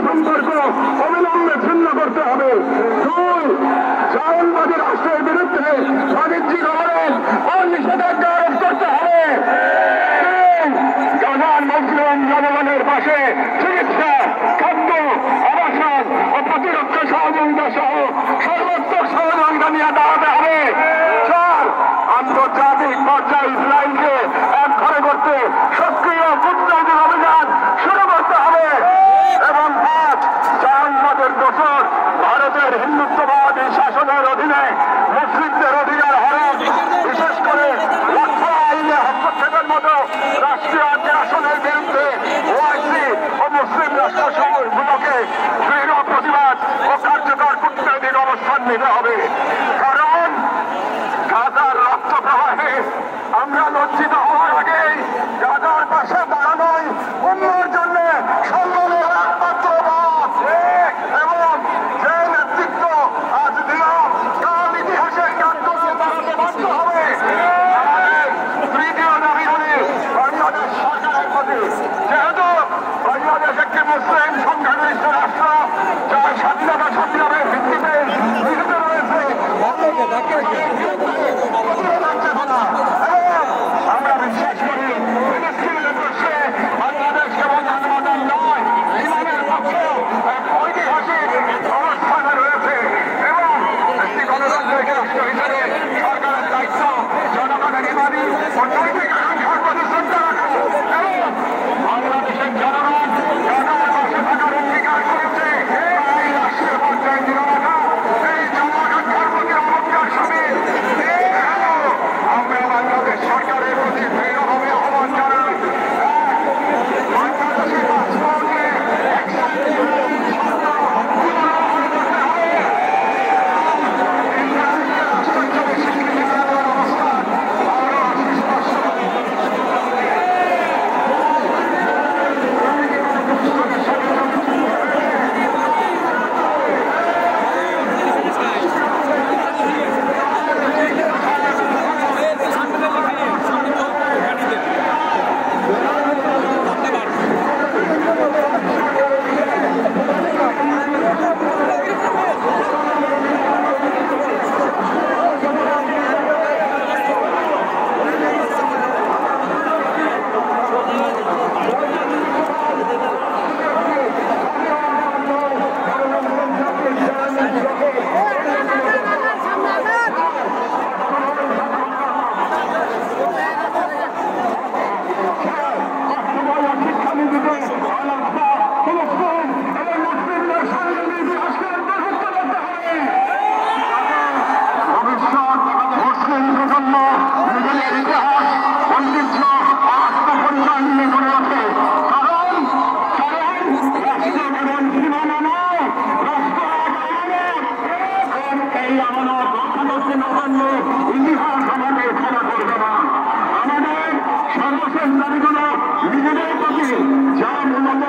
সম্পর্ক অবিলম্বে ছিন্ন করতে হবে। দুই, জায়নবাদী রাষ্ট্রের বিরুদ্ধে বাণিজ্যিক অবরোধ ও নিষেধাজ্ঞা আরোপ করতে হবে। গাজার মুসলিম জনগণের পাশে চিকিৎসা, খাদ্য, আবাসন ও প্রতিরক্ষা সহযোগিতা সহ সর্বাত্মক সহযোগিতা নিয়ে দাঁড়াতে হবে। চার, আন্তর্জাতিক পর্যায়ে ইসরায়েলকে এক ঘরে করতে সক্রিয় কূটনৈতিক অভিযান শুরু করতে হবে। এবং পাঁচ, জায়নবাদের দোষর ভারতের হিন্দুত্ববাদী শাসনের অধীনে মুসলিমদের অধিকার হরণ, বিশেষ করে লক্ষ্য আইনে হস্তক্ষেপের মতো রাষ্ট্রীয় আগ্রাসনের বিরুদ্ধে ওআইসি ও মুসলিম রাষ্ট্রসমূহগুলোকে দৃঢ় প্রতিবাদ ও কার্যকর কূটনৈতিক অবস্থান নিতে হবে। কারণ গাজার রক্ত প্রবাহে আমরা লজ্জিত হওয়ার আগেই গাজার পাশে দাঁড়ানোই অন্যের জন্য সম্মানের একমাত্র পথ। এবং যে নেতৃত্ব আজ দিল কাল ইতিহাসের কাঠগড়ায় দাঁড়াতে বাধ্য হবে। আমাদের তৃতীয় দাবি হলে বাংলাদেশ সরকারের প্রতি, যেহেতু বাংলাদেশ একটি মুসলিম সংখ্যাগরিষ্ঠ রাষ্ট্র যার স্বাধীনতা সংগ্রামের ভিত্তিতে নিহিত রয়েছে, আমরা বিশ্বাস করি ফিলিস্তিনের পাশে বাংলাদেশ কেবল মানবতার নয়, ইসলামের পক্ষে এক ঐতিহাসিক অবস্থানে রয়েছে। এবং একটি গণতান্ত্রিক রাষ্ট্র হিসেবে সরকারের দায়িত্ব জনগণের ইমানি ও নৈতিক আকাঙ্ক্ষার প্রতি শ্রদ্ধা রাখা। এবং বাংলাদেশের জনগণ গাজার পাশে থাকার অঙ্গীকার করেছে, এই রাষ্ট্রীয় পর্যায়ে দৃঢ় রাখা, এই জনাকাঙ্ক্ষার প্রতি অবজ্ঞার সামিল। আমরা বাংলাদেশ সরকারের প্রতি দৃঢ়ভাবে আহ্বান জানাই, বাংলাদেশের পাসপোর্টে আমাদের সর্বশেষ দাবিগুলো নিজেদের প্রতি যা মূলত